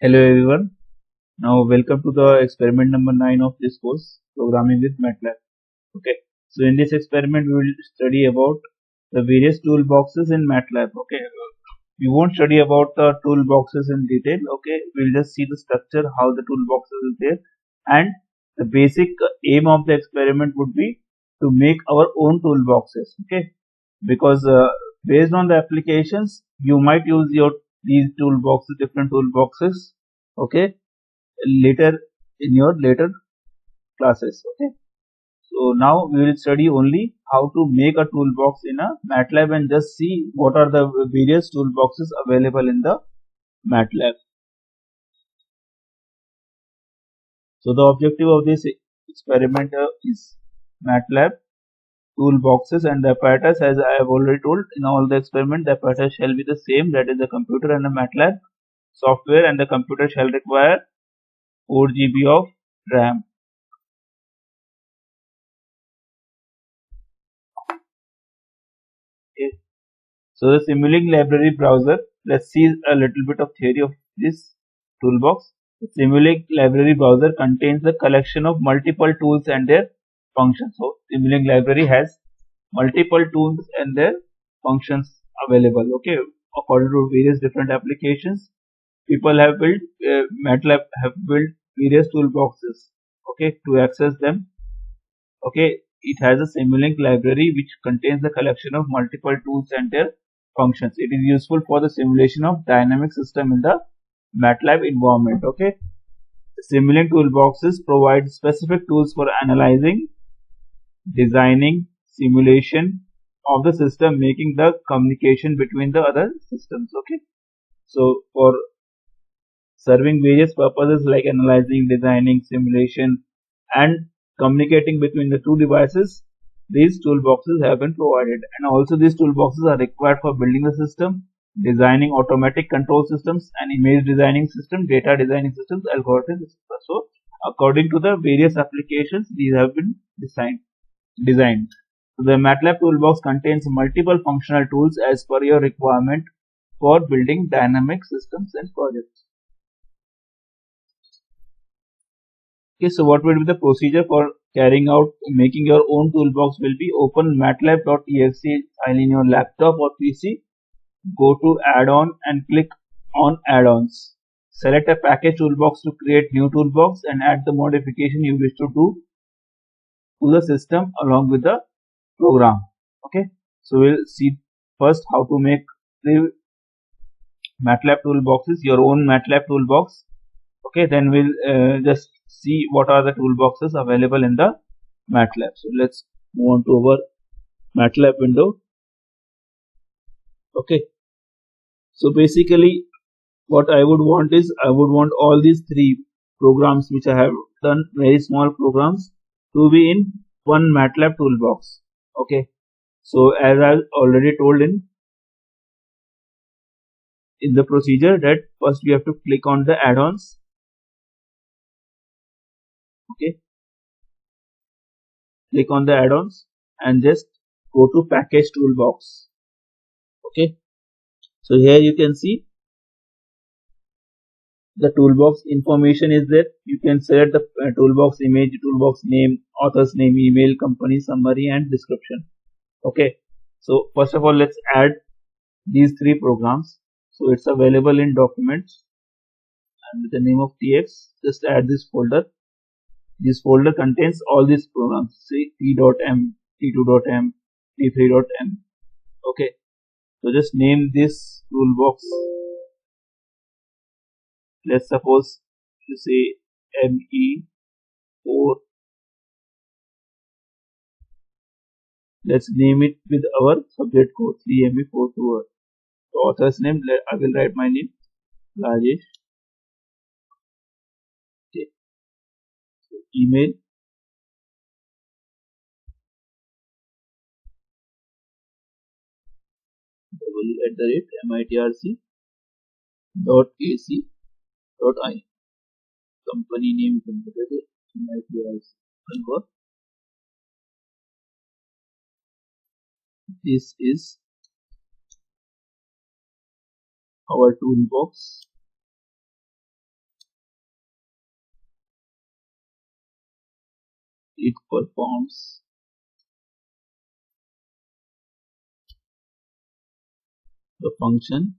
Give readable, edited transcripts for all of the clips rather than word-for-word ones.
Hello everyone. Now welcome to the experiment number 9 of this course, Programming with MATLAB. Okay. So in this experiment we will study about the various toolboxes in MATLAB. Okay. We won't study about the toolboxes in detail. Okay. We'll just see the structure, how the toolboxes is there, and the basic aim of the experiment would be to make our own toolboxes. Okay. Because based on the applications, you might use these toolboxes, different toolboxes. Okay, later in your later classes. Okay, so now we will study only how to make a toolbox in a MATLAB and just see what are the various toolboxes available in the MATLAB. So the objective of this experiment is MATLAB toolboxes, and the apparatus, as I have already told in all the experiment, the apparatus shall be the same, that is the computer and the MATLAB software, and the computer shall require 4 GB of RAM. Okay. So the Simulink library browser, let's see a little bit of theory of this toolbox. The Simulink library browser contains a collection of multiple tools and their functions. So Simulink library has multiple tools and their functions available. Okay, according to various different applications, people have built MATLAB have built various toolboxes. Okay, to access them. Okay, it has a Simulink library which contains a collection of multiple tools and their functions. It is useful for the simulation of dynamic system in the MATLAB environment. Okay, Simulink toolboxes provide specific tools for analyzing, designing, simulation of the system, making the communication between the other systems. Okay, so for serving various purposes like analyzing, designing, simulation, and communicating between the two devices, these toolboxes have been provided. And also these toolboxes are required for building the system, designing automatic control systems, and image designing system, data designing systems, algorithms, etc. So according to the various applications, these have been designed. So the MATLAB toolbox contains multiple functional tools as per your requirement for building dynamic systems and projects. Okay, so what will be the procedure for carrying out making your own toolbox will be open matlab.exe file in your laptop or PC, go to add-on and click on add-ons. Select a package toolbox to create new toolbox and add the modification you wish to do to the system along with the program. Okay, so we'll see first how to make the MATLAB toolboxes, your own MATLAB toolbox. Okay, then we'll just see what are the toolboxes available in the MATLAB. So let's move on to our MATLAB window. Okay, so basically what I would want is I would want all these three programs which I have done, very small programs, to be in one MATLAB toolbox. Okay, so as I already told in the procedure, that first we have to click on the add-ons. Okay, click on the add-ons and just go to package toolbox. Okay, so here you can see the toolbox information is there. You can select the toolbox image, toolbox name, author's name, email, company summary, and description. Okay, so first of all, let's add these three programs. So it's available in documents and with the name of tx. Just add this folder. This folder contains all these programs. See t.m, t2.m, t3.m. Okay, so just name this toolbox. Let's suppose you say ME4. Let's name it with our subject code 3ME4 to the author's name. I will write my name, Rajesh. Okay. So email, mitrc.ac.in. Company name mitrc. This is our toolbox. it performs the function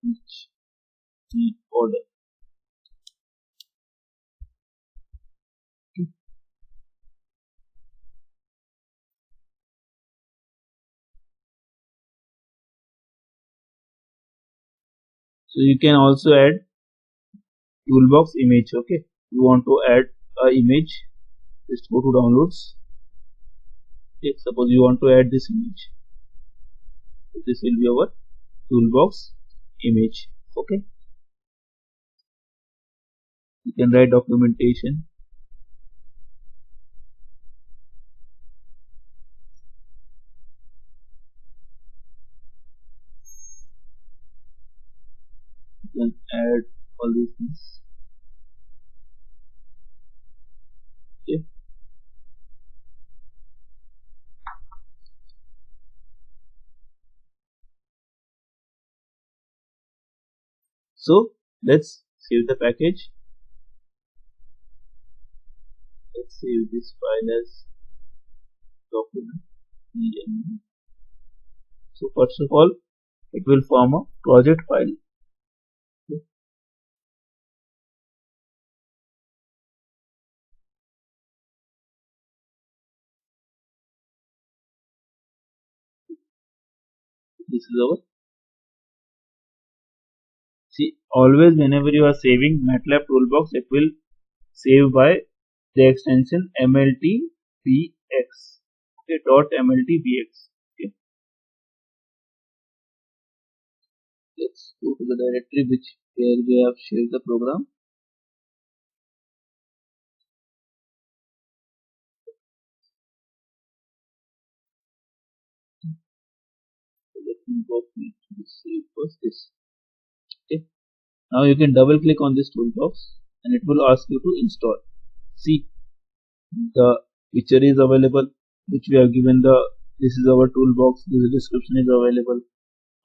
which we order. Okay. So you can also add toolbox image. Okay, you want to add a image, just go to downloads. Okay, suppose you want to add this image, so this will be our toolbox image. Okay, you can write documentation. You can add all these things. Okay, so let's save the package. Let's save this file as document. So first of all, it will form a project file. Okay. This is our, see, always whenever you are saving MATLAB toolbox, it will save by the extension mltbx. Okay, .mltbx. Okay, let's go to the directory which where we have shared the program. So let me go to save first this. Okay, now you can double click on this toolbox and it will ask you to install. See, the picture is available which we have given, the this is our toolbox, this description is available,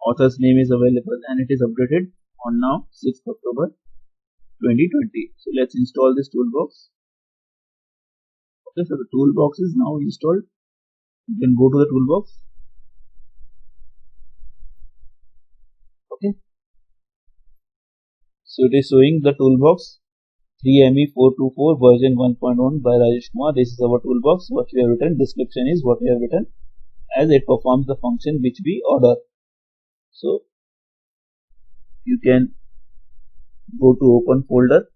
author's name is available, and it is updated on now 6th October 2020. So let's install this toolbox. Okay, so the toolbox is now installed. You can go to the toolbox. Okay, so it is showing the toolbox 3ME424 version 1.1 by Rajesh Kumar. This is our toolbox. What we have written, description is what we have written, as it performs the function which we order. So you can go to open folder.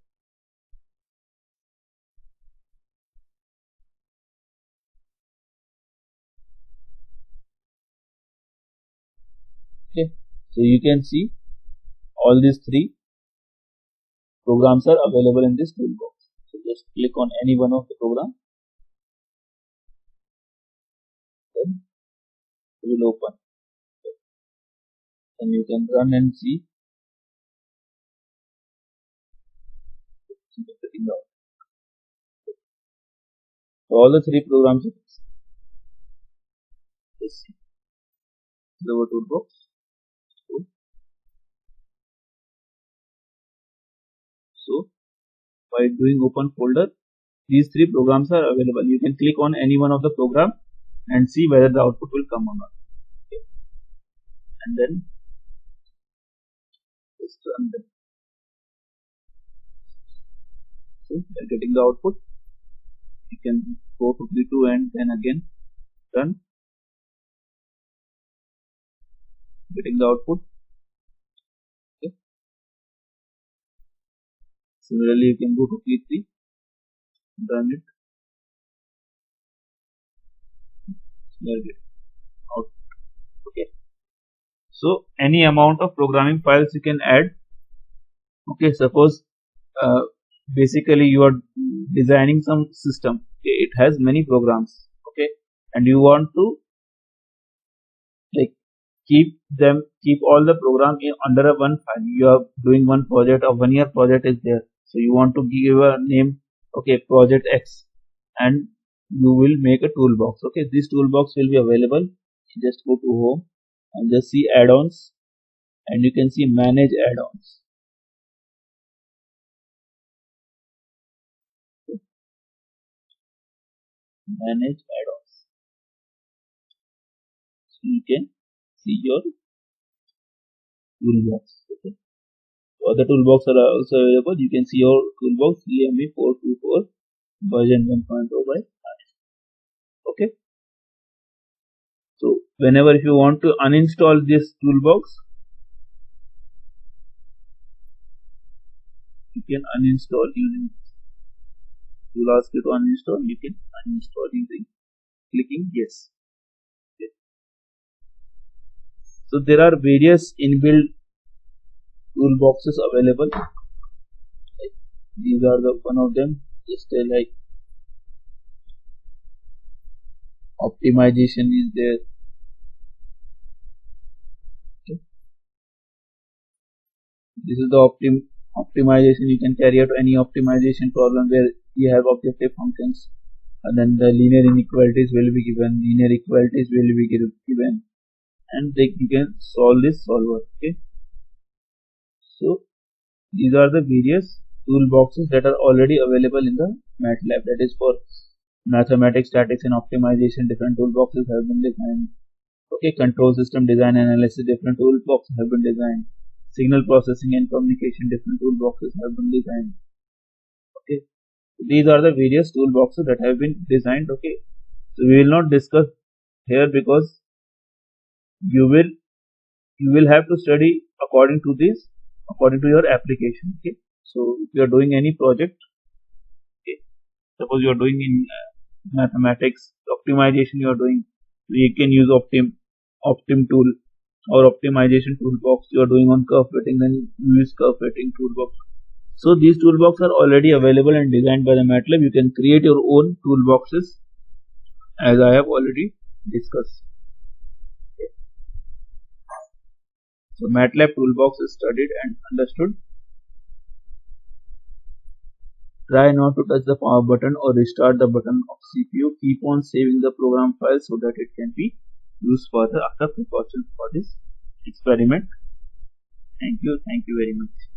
Okay, so you can see all these three programs are available in this toolbox. So just click on any one of the program, then it will open, and you can run and see getting out. So all the three programs are let's see the toolbox. So by doing open folder, these three programs are available. You can click on any one of the program and see whether the output will come or not. Okay. And then just run them. So by getting the output, you can go to P2 and then again run, getting the output. Okay. Similarly, you can go to P3, run it, get out. Okay. So any amount of programming files you can add. Okay, suppose basically you are designing some system. Okay, it has many programs. Okay, and you want to like keep all the program under a one file. You are doing one project, a 1 year project is there, so you want to give a name, okay, project X, and you will make a toolbox. Okay, this toolbox will be available. Just go to home and just see add-ons, and you can see manage add-ons. manage add-ons. So you can see your toolbox. Okay. So other toolbox are also available. You can see your toolbox EMB 424 version 1.0 by RS. Okay. So whenever if you want to uninstall this toolbox, you can uninstall using this. You will ask you to uninstall, you can uninstall using clicking yes. Okay. So there are various inbuilt toolboxes available. Okay. These are the one of them. Just like optimization is there. Okay. This is the optimization. You can carry out any optimization problem where you have objective functions, and then the linear inequalities will be given, linear equalities will be given, and you can solve this solver. Okay. So these are the various toolboxes that are already available in the MATLAB. That is for mathematics, statics, and optimization. Different toolboxes have been designed. Okay, control system design analysis. Different toolboxes have been designed. Signal processing and communication. Different toolboxes have been designed. Okay, these are the various toolboxes that have been designed. Okay, so we will not discuss here because you will have to study according to your application. Okay, so if you are doing any project, okay, suppose you are doing in mathematics optimization, you are doing, you can use optim tool or optimization toolbox. You are doing on curve fitting, then you use curve fitting toolbox. So these toolboxes are already available and designed by the MATLAB. You can create your own toolboxes as I have already discussed. Okay. So MATLAB toolbox is studied and understood. Try not to touch the power button or restart the button of CPU. Keep on saving the program file so that it can be used further after precaution for this experiment. Thank you very much.